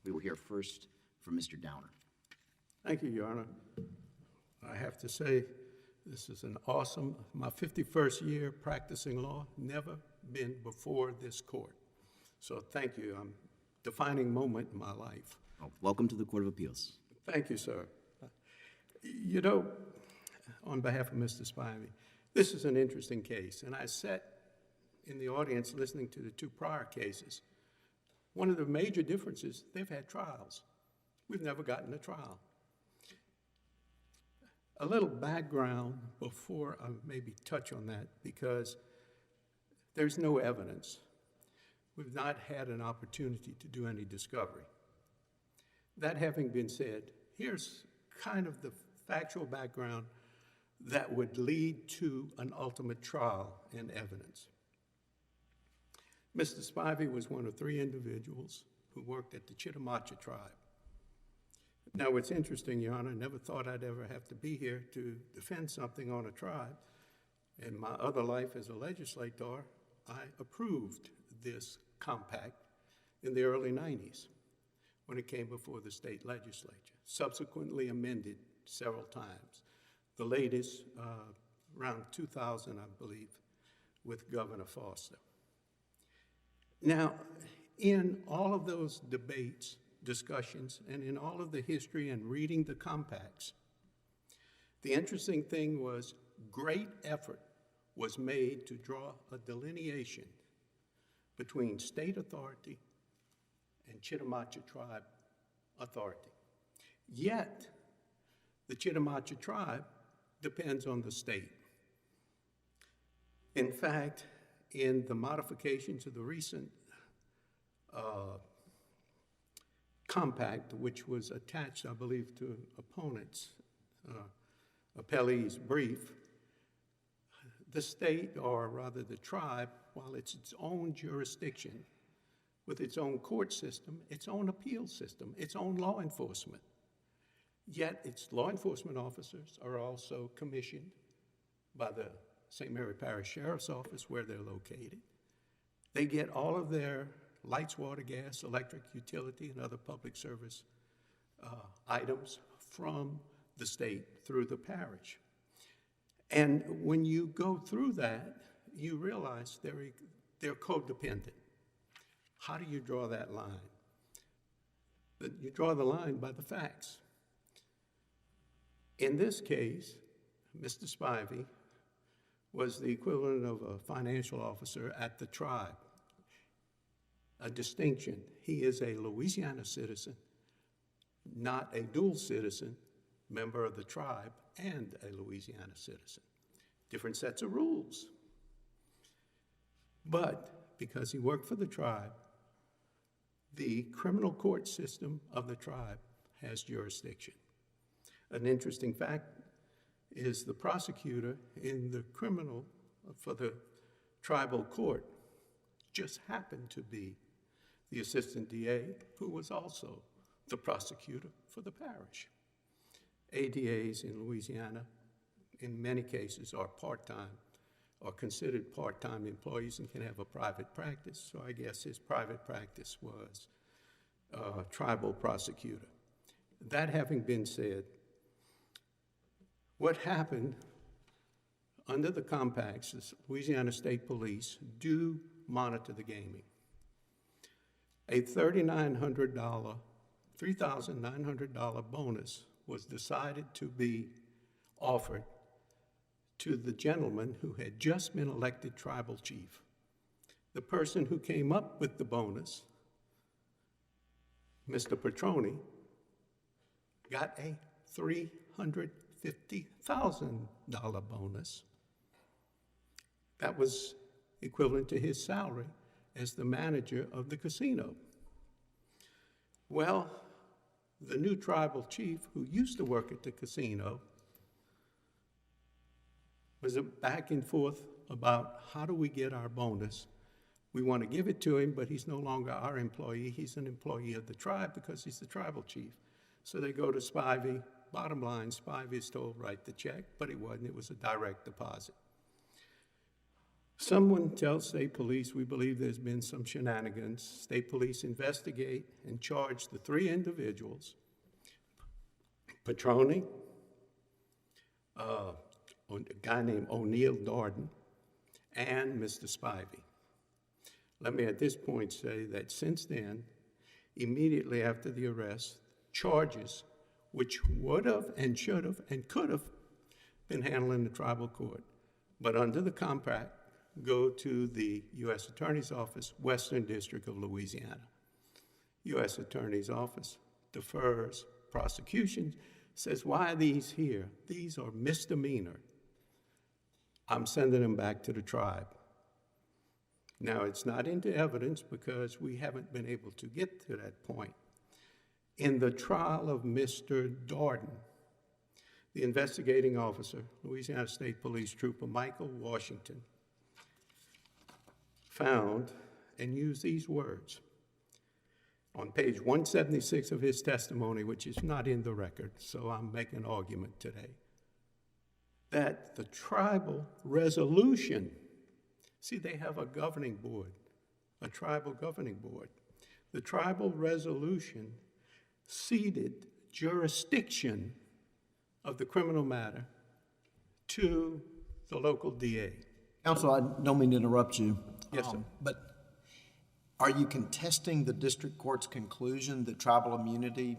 We will hear first from Mr. Downer. Thank you, Your Honor. I have to say, this is an awesome, my 51st year practicing law, never been before this court. So thank you. Defining moment in my life. Oh, welcome to the Court of Appeals. Thank you, sir. You know, on behalf of Mr. Spivey, this is an interesting case, and I sat in the audience listening to the two prior cases. One of the major differences, they've had trials. We've never gotten a trial. A little background before I maybe touch on that, because there's no evidence. We've not had an opportunity to do any discovery. That having been said, here's kind of the factual background that would lead to an ultimate trial and evidence. Mr. Spivey was one of 3 individuals who worked at the Chitimacha tribe. Now, what's interesting, Your Honor, I never thought I'd ever have to be here to defend something on a tribe. In my other life as a legislator, I approved this compact in the early 90s when it came before the state legislature, subsequently amended several times. The latest, around 2000, I believe, with Governor Foster. Now, in all of those debates, discussions, and in all of the history and reading the compacts, the interesting thing was great effort was made to draw a delineation between state authority and Chitimacha tribe authority. Yet, the Chitimacha tribe depends on the state. In fact, in the modifications of the recent compact, which was attached, I believe, to opponents' appellee's brief, the state, or rather the tribe, while it's its own jurisdiction, with its own court system, its own appeal system, its own law enforcement, yet its law enforcement officers are also commissioned by the St. Mary Parish Sheriff's Office, where they're located. They get all of their lights, water, gas, electric, utility, and other public service items from the state through the parish. And when you go through that, you realize they're codependent. How do you draw that line? You draw the line by the facts. In this case, Mr. Spivey was the equivalent of a financial officer at the tribe. A distinction. He is a Louisiana citizen, not a dual citizen, member of the tribe, and a Louisiana citizen. Different sets of rules. But because he worked for the tribe, the criminal court system of the tribe has jurisdiction. An interesting fact is the prosecutor in the criminal for the tribal court just happened to be the assistant DA, who was also the prosecutor for the parish. ADAs in Louisiana, in many cases, are part-time or considered part-time employees and can have a private practice. So I guess his private practice was tribal prosecutor. That having been said, what happened under the compacts is Louisiana State Police do monitor the gaming. A $3,900 bonus was decided to be offered to the gentleman who had just been elected tribal chief. The person who came up with the bonus, Mr. Petroni, got a $350,000 bonus. That was equivalent to his salary as the manager of the casino. Well, the new tribal chief who used to work at the casino was a back and forth about how do we get our bonus. We want to give it to him, but he's no longer our employee. He's an employee of the tribe because he's the tribal chief. So they go to Spivey. Bottom line, Spivey is told write the check, but it wasn't. It was a direct deposit. Someone tells state police, we believe there's been some shenanigans. State police investigate and charge the three individuals, Petroni, a guy named O'Neill Darden, and Mr. Spivey. Let me at this point say that since then, immediately after the arrest, charges which would have and should have and could have been handled in the tribal court, but under the compact, go to the U.S. Attorney's Office, Western District of Louisiana. U.S. Attorney's Office defers prosecution, says, why are these here? These are misdemeanor. I'm sending them back to the tribe. Now, it's not into evidence because we haven't been able to get to that point. In the trial of Mr. Darden, the investigating officer, Louisiana State Police Trooper Michael Washington, found and used these words on page 176 of his testimony, which is not in the record, so I'm making an argument today, that the tribal resolution, see, they have a governing board, a tribal governing board. The tribal resolution ceded jurisdiction of the criminal matter to the local DA. Counsel, I don't mean to interrupt you. Yes, sir. But are you contesting the district court's conclusion that tribal immunity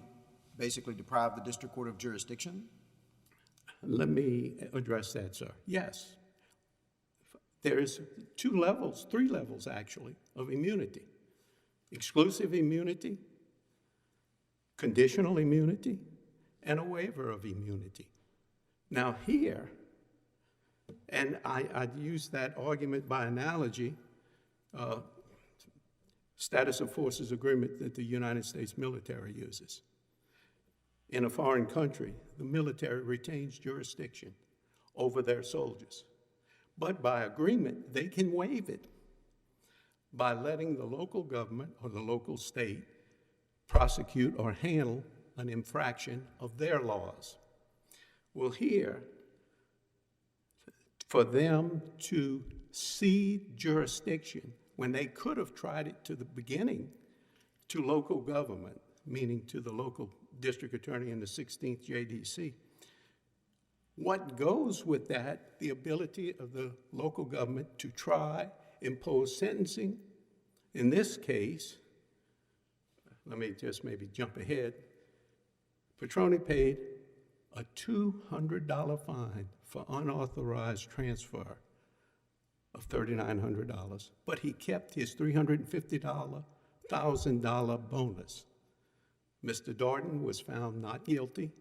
basically deprived the district court of jurisdiction? Let me address that, sir. Yes. There is three levels actually, of immunity. Exclusive immunity, conditional immunity, and a waiver of immunity. Now here, and I'd use that argument by analogy, status of forces agreement that the United States military uses. In a foreign country, the military retains jurisdiction over their soldiers. But by agreement, they can waive it by letting the local government or the local state prosecute or handle an infraction of their laws. Well, here, for them to cede jurisdiction when they could have tried it to the beginning to local government, meaning to the local district attorney in the 16th JDC, what goes with that, the ability of the local government to try, impose sentencing? In this case, let me just maybe jump ahead. Petroni paid a $200 fine for unauthorized transfer of $3,900, but he kept his $350,000 bonus. Mr. Darden was found not guilty,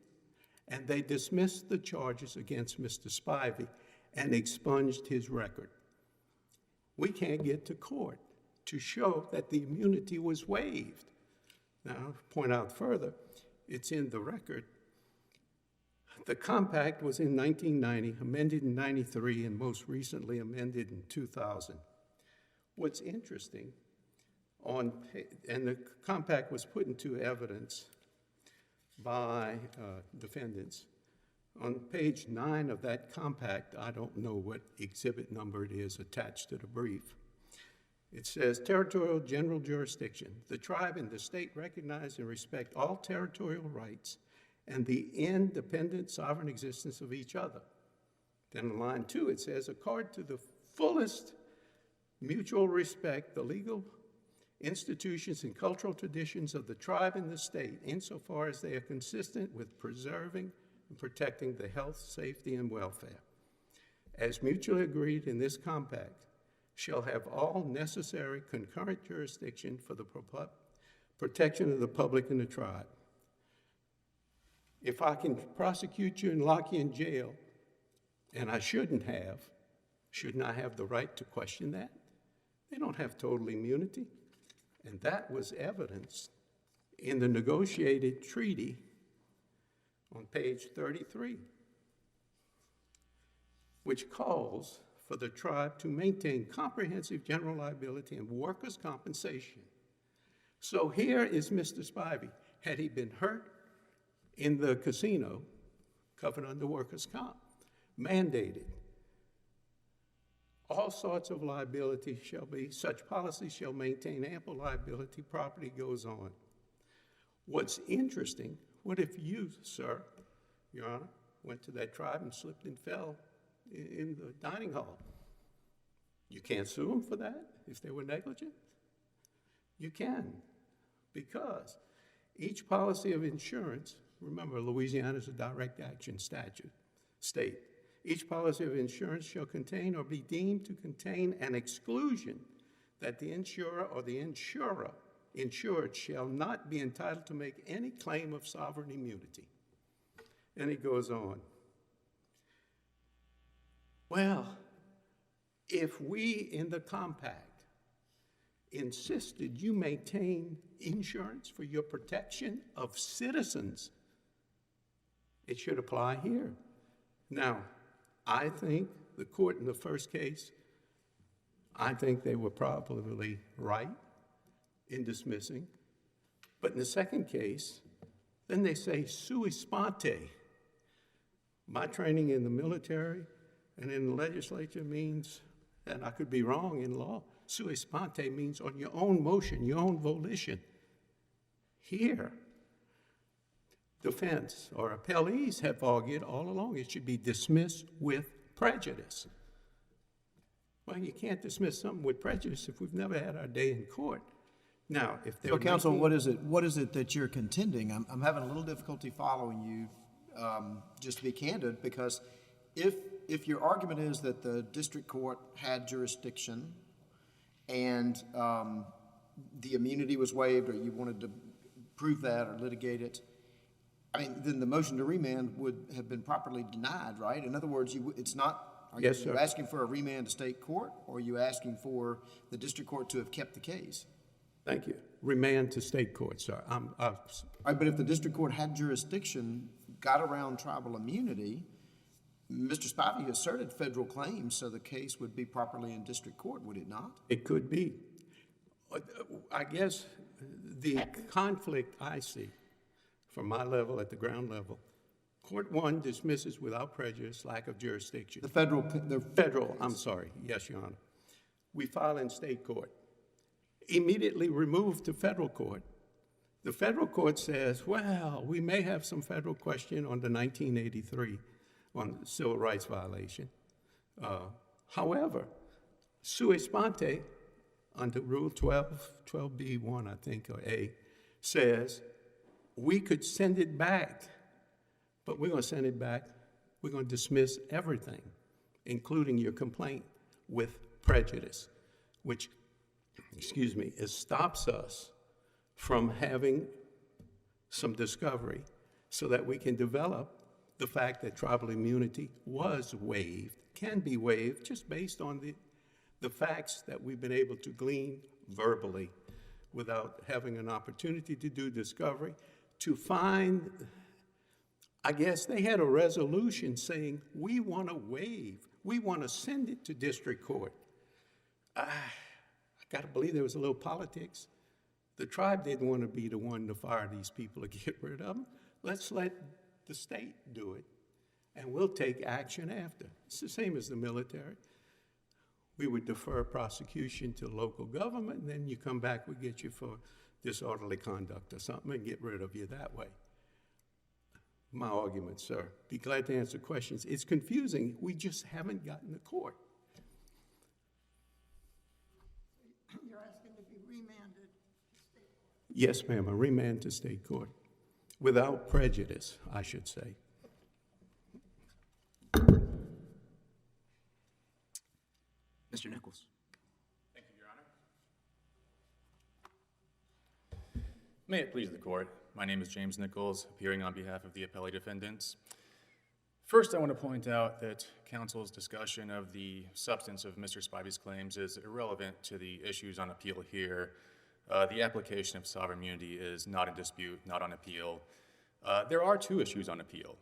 and they dismissed the charges against Mr. Spivey and expunged his record. We can't get to court to show that the immunity was waived. Now, I'll point out further, it's in the record. The compact was in 1990, amended in 93, and most recently amended in 2000. What's interesting, and the compact was put into evidence by defendants. On page 9 of that compact, I don't know what exhibit number it is attached to the brief, it says, territorial general jurisdiction. The tribe and the state recognize and respect all territorial rights and the independent sovereign existence of each other. Then in line 2, it says, accord to the fullest mutual respect the legal institutions and cultural traditions of the tribe and the state, insofar as they are consistent with preserving and protecting the health, safety, and welfare. As mutually agreed in this compact, shall have all necessary concurrent jurisdiction for the protection of the public and the tribe. If I can prosecute you and lock you in jail, and I shouldn't I have the right to question that? They don't have total immunity. And that was evidenced in the negotiated treaty on page 33, which calls for the tribe to maintain comprehensive general liability and workers' compensation. So here is Mr. Spivey. Had he been hurt in the casino, covered under workers' comp, mandated. all sorts of liability such policies shall maintain ample liability, property goes on. What's interesting, what if you, sir, Your Honor, went to that tribe and slipped and fell in the dining hall? You can't sue them for that if they were negligent? You can, because each policy of insurance, remember Louisiana is a direct action state. Each policy of insurance shall contain or be deemed to contain an exclusion that the insurer or the insured shall not be entitled to make any claim of sovereign immunity. And it goes on. Well, if we in the compact insisted you maintain insurance for your protection of citizens, it should apply here. Now, I think the court in the first case, I think they were probably right in dismissing. But in the second case, then they say sui sponte. My training in the military and in the legislature means, and I could be wrong in law, sui sponte means on your own motion, your own volition. Here, defense or appellees have argued all along it should be dismissed with prejudice. Well, you can't dismiss something with prejudice if we've never had our day in court. Now, if they're So, counsel, what is it that you're contending? I'm having a little difficulty following you, just to be candid, because if your argument is that the district court had jurisdiction and the immunity was waived, or you wanted to prove that or litigate it, I mean, then the motion to remand would have been properly denied, right? In other words, it's not. Yes, you sir. asking for a remand to state court, or are you asking for the district court to have kept the case? Thank you. Remand to state court, sir. All right, but if the district court had jurisdiction, got around tribal immunity, Mr. Spivey asserted federal claims, so the case would be properly in district court, would it not? It could be. I guess the conflict I see from my level at the ground level, Court 1 dismisses without prejudice, lack of jurisdiction. The federal, I'm sorry. Yes, Your Honor. We file in state court. Immediately removed to federal court. The federal court says, well, we may have some federal question on the 1983 on the civil rights violation. However, sui sponte, under Rule 12B1, I think, or A, says we could send it back, but we're going to send it back. We're going to dismiss everything, including your complaint, with prejudice, which, it stops us from having some discovery so that we can develop the fact that tribal immunity was waived, can be waived, just based on the facts that we've been able to glean verbally without having an opportunity to do discovery, to find, I guess they had a resolution saying, we want to waive, we want to send it to district court. I got to believe there was a little politics. The tribe didn't want to be the one to fire these people or get rid of them. Let's let the state do it, and we'll take action after. It's the same as the military. We would defer prosecution to local government, and then you come back, we get you for disorderly conduct or something and get rid of you that way. My argument, sir. Be glad to answer questions. It's confusing. We just haven't gotten to court. You're asking to be remanded to state court? Yes, ma'am, a remand to state court. Without prejudice, I should say. Mr. Nichols. Thank you, Your Honor. May it please the court, my name is James Nichols, appearing on behalf of the appellee defendants. First, I want to point out that counsel's discussion of the substance of Mr. Spivey's claims is irrelevant to the issues on appeal here. The application of sovereign immunity is not in dispute, not on appeal. There are two issues on appeal.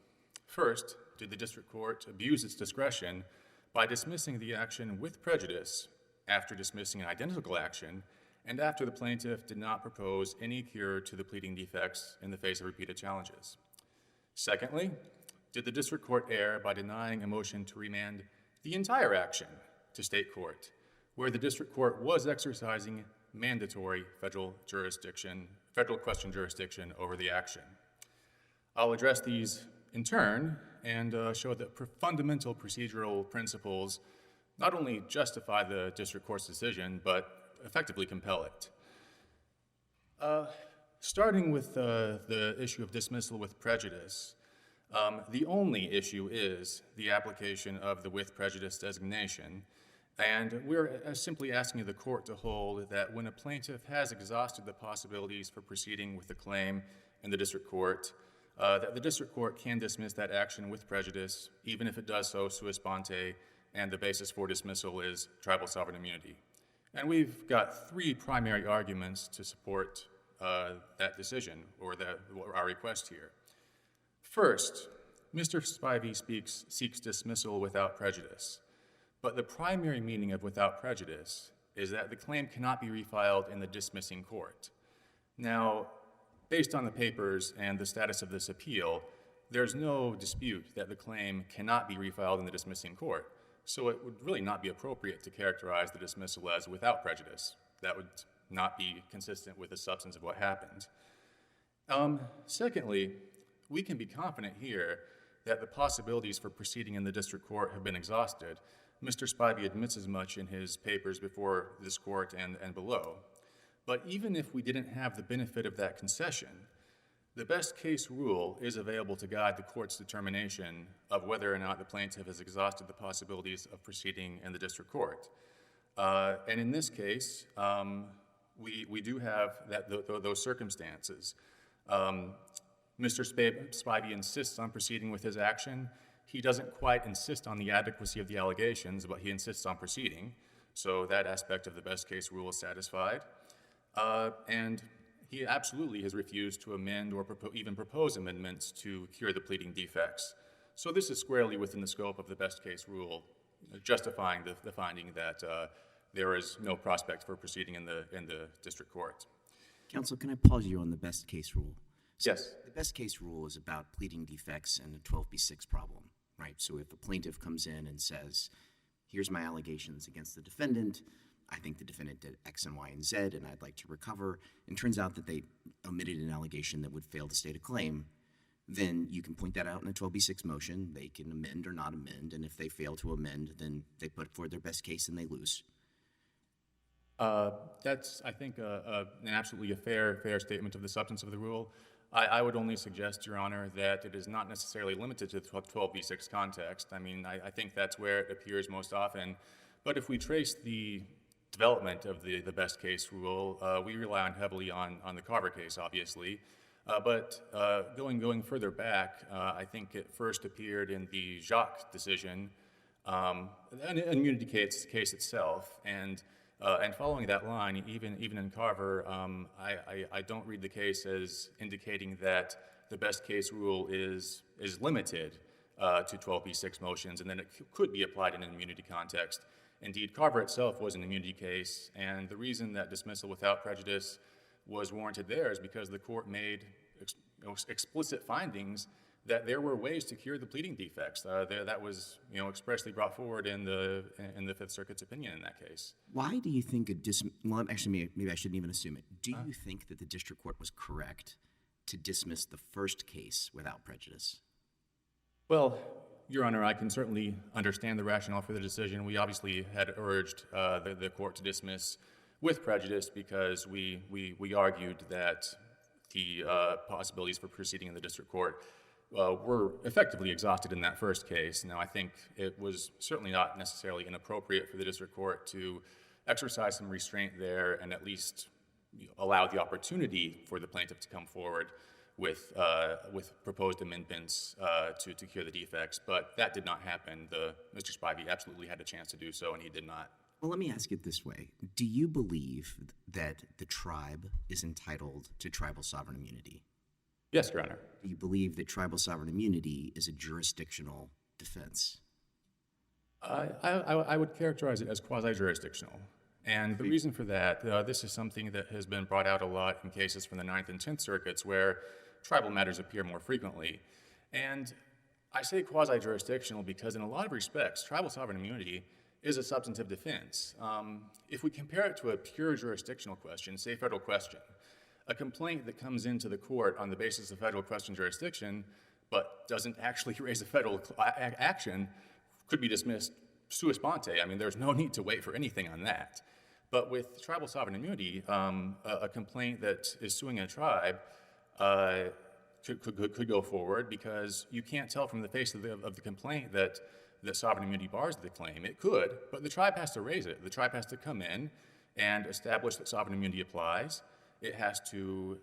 First, did the district court abuse its discretion by dismissing the action with prejudice after dismissing an identical action and after the plaintiff did not propose any cure to the pleading defects in the face of repeated challenges? Secondly, did the district court err by denying a motion to remand the entire action to state court, where the district court was exercising mandatory federal question jurisdiction over the action. I'll address these in turn and show that fundamental procedural principles not only justify the district court's decision, but effectively compel it. Starting with the issue of dismissal with prejudice, the only issue is the application of the with prejudice designation, and we're simply asking the court to hold that when a plaintiff has exhausted the possibilities for proceeding with the claim in the district court, that the district court can dismiss that action with prejudice, even if it does so sua sponte, and the basis for dismissal is tribal sovereign immunity. And we've got three primary arguments to support that decision, or our request here. First, Mr. Spivey seeks dismissal without prejudice, but the primary meaning of without prejudice is that the claim cannot be refiled in the dismissing court. Now, based on the papers and the status of this appeal, there's no dispute that the claim cannot be refiled in the dismissing court, so it would really not be appropriate to characterize the dismissal as without prejudice. That would not be consistent with the substance of what happened. Secondly, we can be confident here that the possibilities for proceeding in the district court have been exhausted. Mr. Spivey admits as much in his papers before this court and below. But even if we didn't have the benefit of that concession, the best case rule is available to guide the court's determination of whether or not the plaintiff has exhausted the possibilities of proceeding in the district court. And in this case, we do have those circumstances. Mr. Spivey insists on proceeding with his action. He doesn't quite insist on the adequacy of the allegations, but he insists on proceeding. So that aspect of the best case rule is satisfied. And he absolutely has refused to amend or even propose amendments to cure the pleading defects. So this is squarely within the scope of the best case rule, justifying the finding that there is no prospect for proceeding in the district court. Counsel, can I pause you on the best case rule? Yes. The best case rule is about pleading defects and a 12b6 problem, right? So if a plaintiff comes in and says, here's my allegations against the defendant, I think the defendant did X and Y and Z, and I'd like to recover, and turns out that they omitted an allegation that would fail to state a claim, then you can point that out in a 12b6 motion. They can amend or not amend, and if they fail to amend, then they put forward their best case and they lose. That's, I think, an absolutely fair statement of the substance of the rule. I would only suggest, Your Honor, that it is not necessarily limited to the 12b6 context. I mean, I think that's where it appears most often. But if we trace the development of the best case rule, we rely heavily on the Carver case, obviously. But going further back, I think it first appeared in the Jacques decision, an immunity case itself, and following that line, even in Carver, I don't read the case as indicating that the best case rule is limited to 12b6 motions, and then it could be applied in an immunity context. Indeed, Carver itself was an immunity case, and the reason that dismissal without prejudice was warranted there is because the court made explicit findings that there were ways to cure the pleading defects. That was expressly brought forward in the Fifth Circuit's opinion in that case. Why do you think well, actually, maybe I shouldn't even assume it. Do you think that the district court was correct to dismiss the first case without prejudice? Well, Your Honor, I can certainly understand the rationale for the decision. We obviously had urged the court to dismiss with prejudice because we argued that the possibilities for proceeding in the district court were effectively exhausted in that first case. Now, I think it was certainly not necessarily inappropriate for the district court to exercise some restraint there and at least allow the opportunity for the plaintiff to come forward with proposed amendments to cure the defects, but that did not happen. Mr. Spivey absolutely had a chance to do so, and he did not. Well, let me ask it this way. Do you believe that the tribe is entitled to tribal sovereign immunity? Yes, Your Honor. Do you believe that tribal sovereign immunity is a jurisdictional defense? I would characterize it as quasi-jurisdictional. And the reason for that, this is something that has been brought out a lot in cases from the 9th and 10th Circuits where tribal matters appear more frequently. And I say quasi-jurisdictional because in a lot of respects, tribal sovereign immunity is a substantive defense. If we compare it to a pure jurisdictional question, say federal question, a complaint that comes into the court on the basis of federal question jurisdiction but doesn't actually raise a federal action could be dismissed sua sponte. I mean, there's no need to wait for anything on that. But with tribal sovereign immunity, a complaint that is suing a tribe could go forward because you can't tell from the face of the complaint that sovereign immunity bars the claim. It could, but the tribe has to raise it. The tribe has to come in and establish that sovereign immunity applies. It has to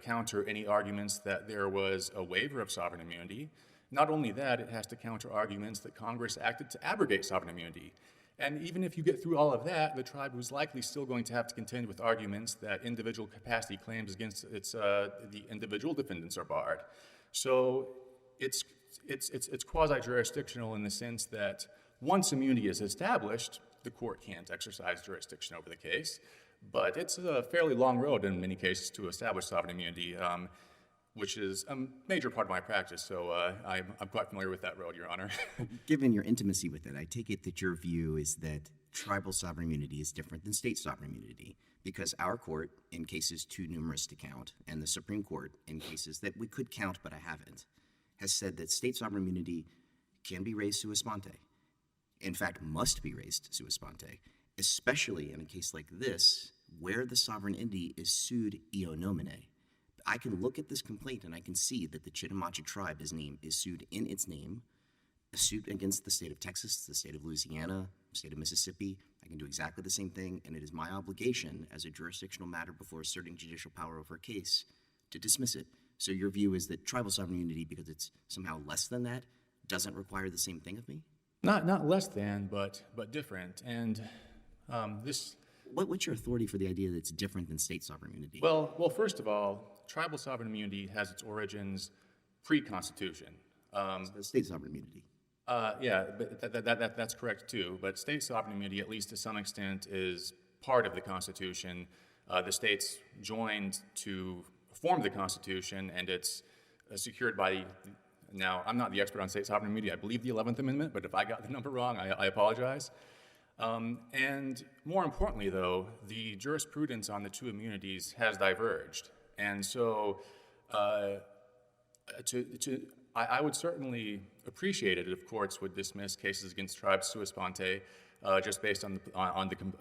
counter any arguments that there was a waiver of sovereign immunity. Not only that, it has to counter arguments that Congress acted to abrogate sovereign immunity. And even if you get through all of that, the tribe was likely still going to have to contend with arguments that individual capacity claims against the individual defendants are barred. So it's quasi-jurisdictional in the sense that once immunity is established, the court can't exercise jurisdiction over the case. But it's a fairly long road in many cases to establish sovereign immunity, which is a major part of my practice. So I'm quite familiar with that road, Your Honor. Given your intimacy with it, I take it that your view is that tribal sovereign immunity is different than state sovereign immunity, because our court, in cases too numerous to count, and the Supreme Court, in cases that we could count but I haven't, has said that state sovereign immunity can be raised sua sponte. In fact, must be raised sua sponte, especially in a case like this, where the sovereign entity is sued eo nomine. I can look at this complaint and I can see that the Chitimacha tribe is sued in its name, a suit against the state of Texas, the state of Louisiana, the state of Mississippi. I can do exactly the same thing, and it is my obligation as a jurisdictional matter before asserting judicial power over a case to dismiss it. So your view is that tribal sovereign immunity, because it's somehow less than that, doesn't require the same thing of me? Not less than, but different. And What's your authority for the idea that it's different than state sovereign immunity? Well, first of all, tribal sovereign immunity has its origins pre-Constitution. State sovereign immunity. Yeah, but that's correct too. But state sovereign immunity, at least to some extent, is part of the Constitution. The states joined to form the Constitution, and it's secured by. Now, I'm not the expert on state sovereign immunity. I believe the 11th Amendment, but if I got the number wrong, I apologize. And more importantly, though, the jurisprudence on the two immunities has diverged. And so I would certainly appreciate it if courts would dismiss cases against tribes sua sponte, just based on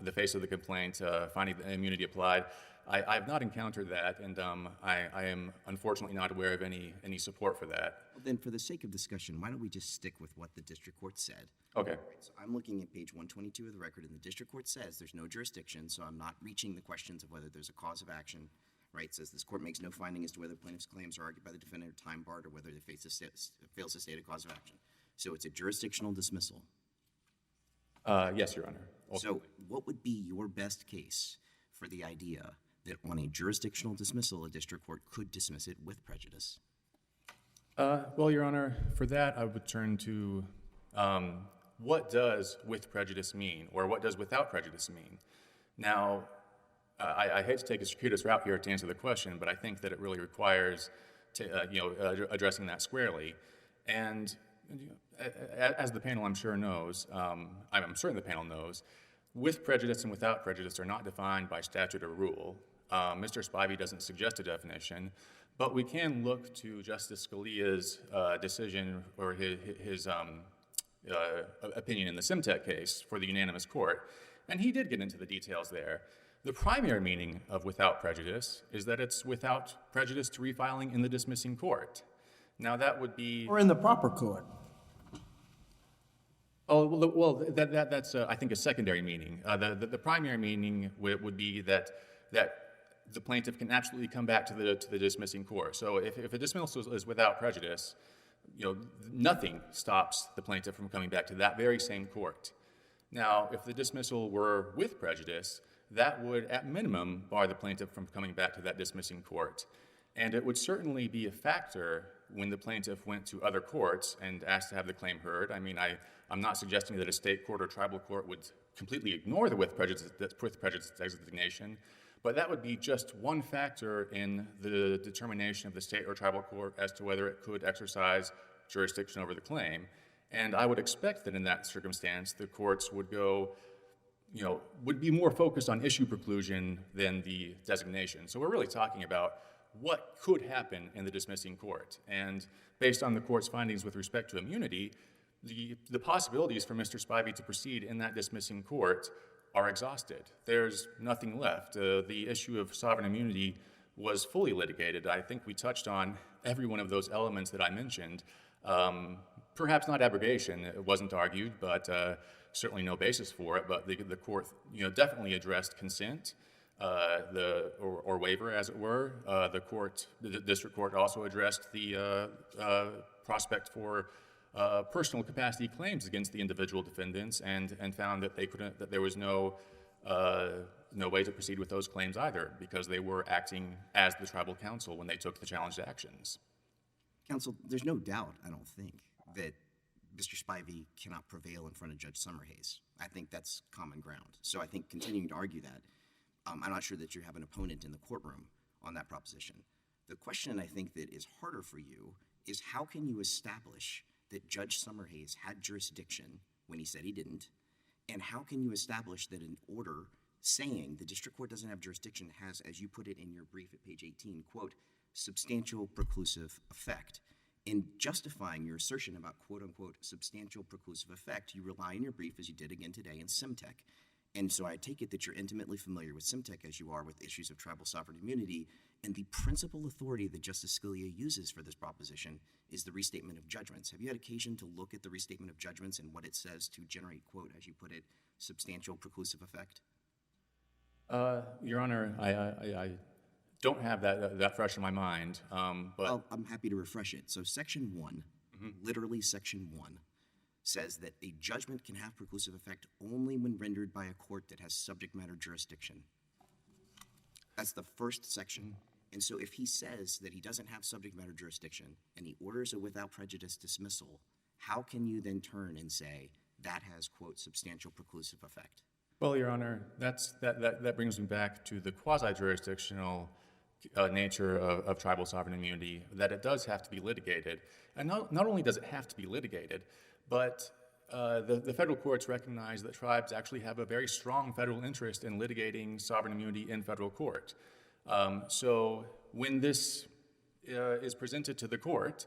the face of the complaint, finding the immunity applied. I've not encountered that, and I am unfortunately not aware of any support for that. Well, then, for the sake of discussion, why don't we just stick with what the district court said? Okay. So I'm looking at page 122 of the record, and the district court says there's no jurisdiction, so I'm not reaching the questions of whether there's a cause of action. Right? It says this court makes no finding as to whether plaintiff's claims are argued by the defendant or time barred, or whether they fails to state a cause of action. So it's a jurisdictional dismissal. Yes, Your Honor. So what would be your best case for the idea that on a jurisdictional dismissal, a district court could dismiss it with prejudice? Well, Your Honor, for that I would turn to what does with prejudice mean, or what does without prejudice mean? Now, I hate to take a circuitous route here to answer the question, but I think that it really requires addressing that squarely. And as the panel I'm sure knows, I'm certain the panel knows, with prejudice and without prejudice are not defined by statute or rule. Mr. Spivey doesn't suggest a definition, but we can look to Justice Scalia's decision or his opinion in the Simtek case for the unanimous court, and he did get into the details there. The primary meaning of without prejudice is that it's without prejudice to refiling in the dismissing court. Now that would be... Or in the proper court. Oh, well, that's I think a secondary meaning. The primary meaning would be that the plaintiff can absolutely come back to the dismissing court. So if a dismissal is without prejudice, nothing stops the plaintiff from coming back to that very same court. Now, if the dismissal were with prejudice, that would, at minimum, bar the plaintiff from coming back to that dismissing court. And it would certainly be a factor when the plaintiff went to other courts and asked to have the claim heard. I mean, I'm not suggesting that a state court or tribal court would completely ignore the with prejudice designation, but that would be just one factor in the determination of the state or tribal court as to whether it could exercise jurisdiction over the claim. And I would expect that in that circumstance, the courts would go, would be more focused on issue preclusion than the designation. So we're really talking about what could happen in the dismissing court. And based on the court's findings with respect to immunity, the possibilities for Mr. Spivey to proceed in that dismissing court are exhausted. There's nothing left. The issue of sovereign immunity was fully litigated. I think we touched on every one of those elements that I mentioned. Perhaps not abrogation, it wasn't argued, but certainly no basis for it. But the court, definitely addressed consent, or waiver, as it were. The district court also addressed the prospect for personal capacity claims against the individual defendants, and found that there was no way to proceed with those claims either, because they were acting as the tribal council when they took the challenged actions. Counsel, there's no doubt, I don't think, that Mr. Spivey cannot prevail in front of Judge Summerhays. I think that's common ground. So I think continuing to argue that, I'm not sure that you have an opponent in the courtroom on that proposition. The question I think that is harder for you is, how can you establish that Judge Summerhays had jurisdiction when he said he didn't? And how can you establish that an order saying the district court doesn't have jurisdiction has, as you put it in your brief at page 18, quote, substantial preclusive effect? In justifying your assertion about quote unquote substantial preclusive effect, you rely in your brief, as you did again today, in Simtech. And so I take it that you're intimately familiar with Simtech as you are with issues of tribal sovereign immunity, and the principal authority that Justice Scalia uses for this proposition is the restatement of judgments. Have you had occasion to look at the restatement of judgments and what it says to generate, quote, as you put it, substantial preclusive effect? Your Honor, I don't have that fresh in my mind, but... Well, I'm happy to refresh it. So Section 1, literally Section 1, says that a judgment can have preclusive effect only when rendered by a court that has subject matter jurisdiction. That's the first section. And so if he says that he doesn't have subject matter jurisdiction and he orders a without prejudice dismissal, how can you then turn and say that has, quote, substantial preclusive effect? Well, Your Honor, that brings me back to the quasi-jurisdictional nature of tribal sovereign immunity, that it does have to be litigated. And not only does it have to be litigated, but the federal courts recognize that tribes actually have a very strong federal interest in litigating sovereign immunity in federal court. So when this is presented to the court,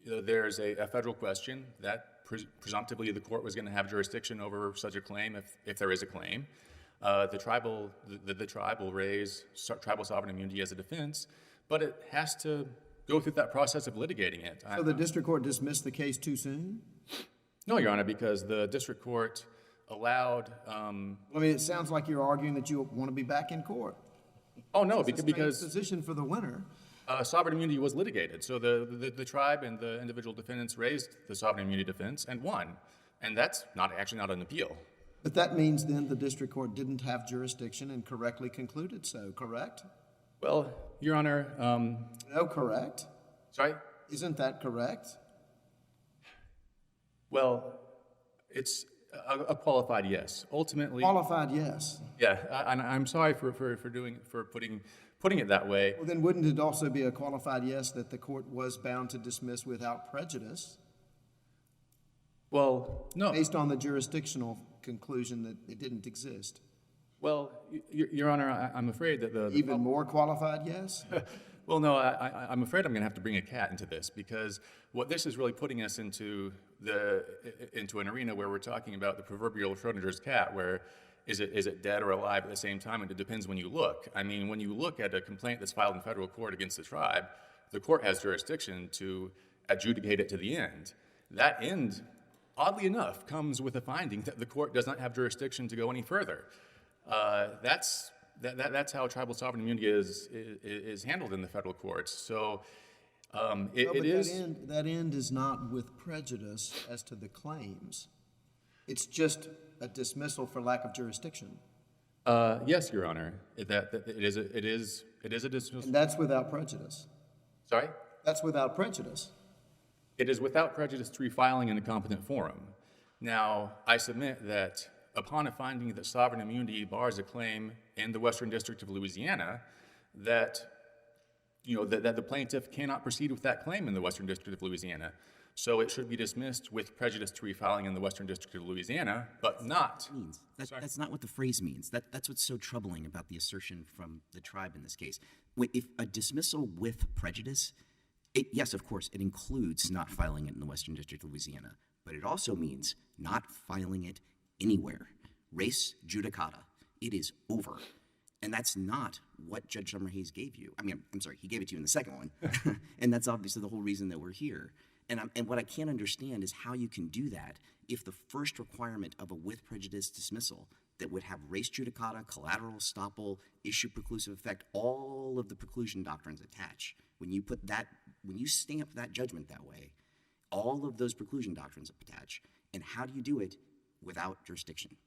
there's a federal question that presumptively the court was going to have jurisdiction over such a claim if there is a claim. The tribe will raise tribal sovereign immunity as a defense, but it has to go through that process of litigating it. So the district court dismissed the case too soon? No, Your Honor, because the district court allowed... I mean, it sounds like you're arguing that you want to be back in court. Oh, no, It's a because strange position for the winner. sovereign immunity was litigated. So the tribe and the individual defendants raised the sovereign immunity defense and won. And that's actually not an appeal. But that means then the district court didn't have jurisdiction and correctly concluded so, correct? Well, Your Honor... No, correct? Sorry? Isn't that correct? Well, it's a qualified yes. Ultimately... Qualified yes. Yeah, I'm sorry for putting it that way. Well, then wouldn't it also be a qualified yes that the court was bound to dismiss without prejudice? Well, no. Based on the jurisdictional conclusion that it didn't exist. Well, Your Honor, I'm afraid that the Even more qualified yes? Well, no, I'm afraid I'm going to have to bring a cat into this, because what this is really putting us into an arena where we're talking about the proverbial Schrodinger's cat, where is it dead or alive at the same time, and it depends when you look. I mean, when you look at a complaint that's filed in federal court against the tribe, the court has jurisdiction to adjudicate it to the end. That end, oddly enough, comes with a finding that the court does not have jurisdiction to go any further. That's how tribal sovereign immunity is handled in the federal courts. So it is... That end is not with prejudice as to the claims. It's just a dismissal for lack of jurisdiction. Yes, Your Honor. It is a dismissal. And that's without prejudice. Sorry? That's without prejudice. It is without prejudice to refiling in a competent forum. Now, I submit that upon a finding that sovereign immunity bars a claim in the Western District of Louisiana, that the plaintiff cannot proceed with that claim in the Western District of Louisiana. So it should be dismissed with prejudice to refiling in the Western District of Louisiana, but not. Means. That's not what the phrase means. That's what's so troubling about the assertion from the tribe in this case. If a dismissal with prejudice, yes, of course, it includes not filing it in the Western District of Louisiana, but it also means not filing it anywhere. Res judicata. It is over. And that's not what Judge Summerhays gave you. I mean, I'm sorry, he gave it to you in the second one. And that's obviously the whole reason that we're here. And what I can't understand is how you can do that if the first requirement of a with prejudice dismissal that would have res judicata, collateral estoppel, issue preclusive effect, all of the preclusion doctrines attach. When you stamp that judgment that way, all of those preclusion doctrines attach. And how do you do it without jurisdiction?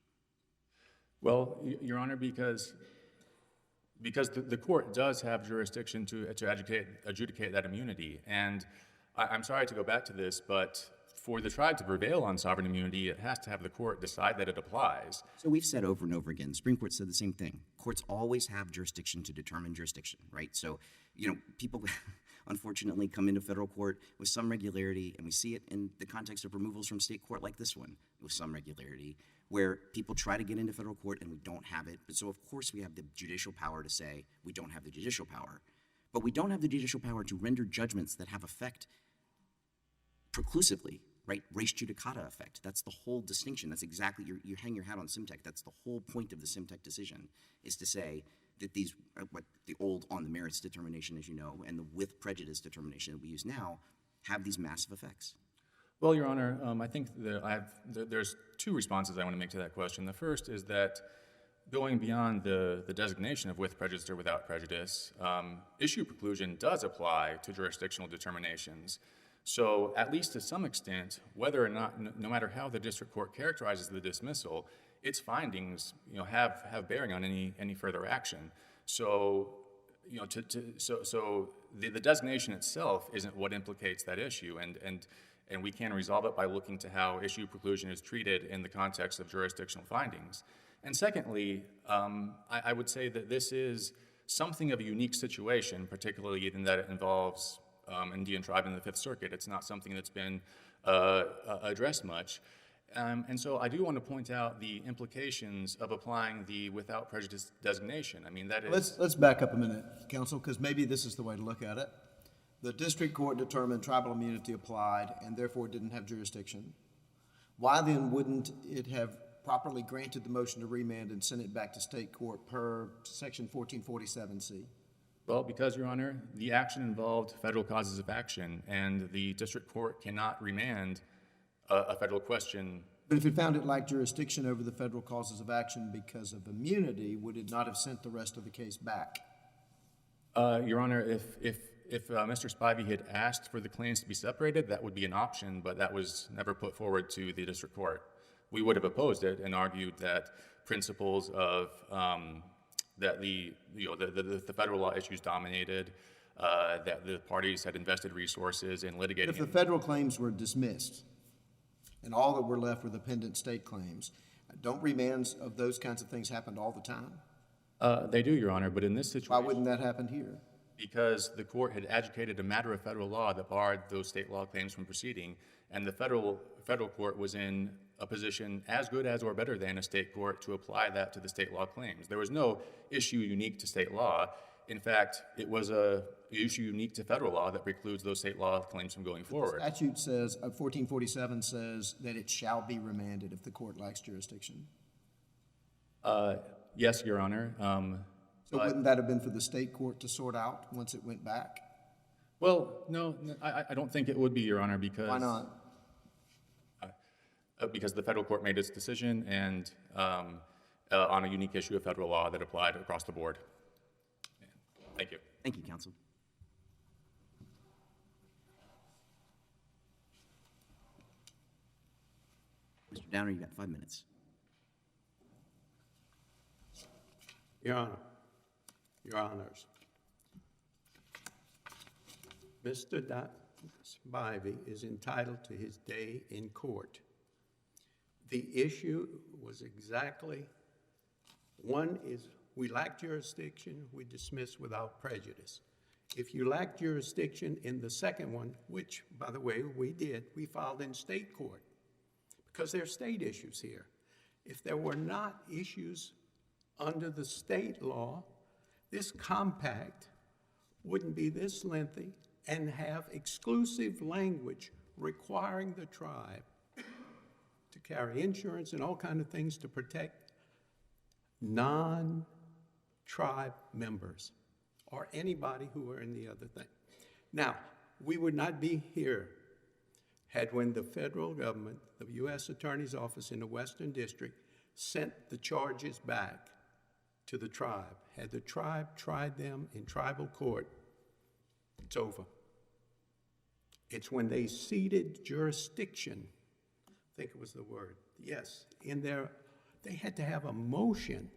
Well, Your Honor, because the court does have jurisdiction to adjudicate that immunity. And I'm sorry to go back to this, but for the tribe to prevail on sovereign immunity, it has to have the court decide that it applies. So we've said over and over again, the Supreme Court said the same thing. Courts always have jurisdiction to determine jurisdiction, right? So, people unfortunately come into federal court with some regularity, and we see it in the context of removals from state court like this one with some regularity, where people try to get into federal court and we don't have it. But so, of course, we have the judicial power to say we don't have the judicial power. But we don't have the judicial power to render judgments that have effect preclusively, right? Res judicata effect. That's the whole distinction. That's exactly, you hang your hat on Simtech. That's the whole point of the Simtech decision, is to say that these, what the old on the merits determination, as you know, and the with prejudice determination that we use now, have these massive effects. Well, Your Honor, I think that there's two responses I want to make to that question. The first is that going beyond the designation of with prejudice or without prejudice, issue preclusion does apply to jurisdictional determinations. So at least to some extent, whether or not, no matter how the district court characterizes the dismissal, its findings, have bearing on any further action. So, the designation itself isn't what implicates that issue, and we can resolve it by looking to how issue preclusion is treated in the context of jurisdictional findings. And secondly, I would say that this is something of a unique situation, particularly in that it involves Indian tribe in the Fifth Circuit. It's not something that's been addressed much. And so I do want to point out the implications of applying the without prejudice designation. I mean, that is... Let's back up a minute, Counsel, because maybe this is the way to look at it. The district court determined tribal immunity applied and therefore didn't have jurisdiction. Why then wouldn't it have properly granted the motion to remand and sent it back to state court per section 1447C? Well, because, Your Honor, the action involved federal causes of action, and the district court cannot remand a federal question. But if it found it lacked jurisdiction over the federal causes of action because of immunity, would it not have sent the rest of the case back? Your Honor, if Mr. Spivey had asked for the claims to be separated, that would be an option, but that was never put forward to the district court. We would have opposed it and argued that principles of that the federal law issues dominated, that the parties had invested resources in litigating. If the federal claims were dismissed and all that were left were the pendent state claims, don't remands of those kinds of things happen all the time? They do, Your Honor, but in this situation... Why wouldn't that happen here? Because the court had adjudicated a matter of federal law that barred those state law claims from proceeding, and the federal court was in a position as good as or better than a state court to apply that to the state law claims. There was no issue unique to state law. In fact, it was an issue unique to federal law that precludes those state law claims from going forward. The statute says, 1447 says that it shall be remanded if the court lacks jurisdiction. Yes, Your Honor. So wouldn't that have been for the state court to sort out once it went back? Well, no, I don't think it would be, Your Honor, because... Why not? Because the federal court made its decision and on a unique issue of federal law that applied across the board. Thank you. Thank you, counsel. Mr. Downer, you got 5 minutes. Your Honor, Your Honors, Mr. Spivey is entitled to his day in court. The issue was exactly, one is we lack jurisdiction, we dismiss without prejudice. If you lack jurisdiction in the second one, which, by the way, we did, we filed in state court because there are state issues here. If there were not issues under the state law, this compact wouldn't be this lengthy and have exclusive language requiring the tribe to carry insurance and all kinds of things to protect non-tribe members or anybody who are in the other thing. Now, we would not be here had when the federal government, the U.S. Attorney's Office in the Western District, sent the charges back to the tribe. Had the tribe tried them in tribal court, it's over. It's when they ceded jurisdiction, I think it was the word, yes, they had to have a motion.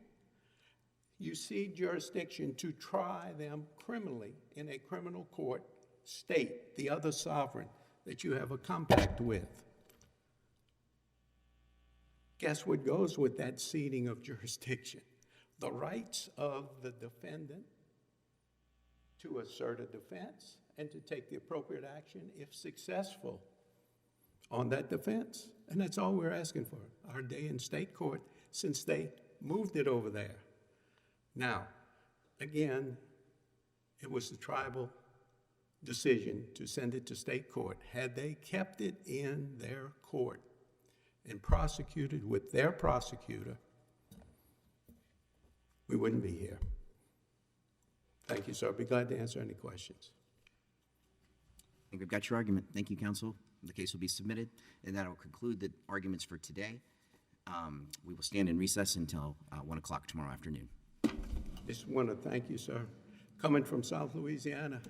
You cede jurisdiction to try them criminally in a criminal court state, the other sovereign that you have a compact with. Guess what goes with that ceding of jurisdiction? The rights of the defendant to assert a defense and to take the appropriate action if successful on that defense. And that's all we're asking for, our day in state court, since they moved it over there. Now, again, it was the tribal decision to send it to state court. Had they kept it in their court and prosecuted with their prosecutor, we wouldn't be here. Thank you, sir. I'd be glad to answer any questions. I think we've got your argument. Thank you, counsel. The case will be submitted, and that will conclude the arguments for today. We will stand in recess until 1 o'clock tomorrow afternoon. Just want to thank you, sir. Coming from South Louisiana,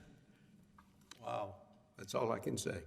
wow, that's all I can say.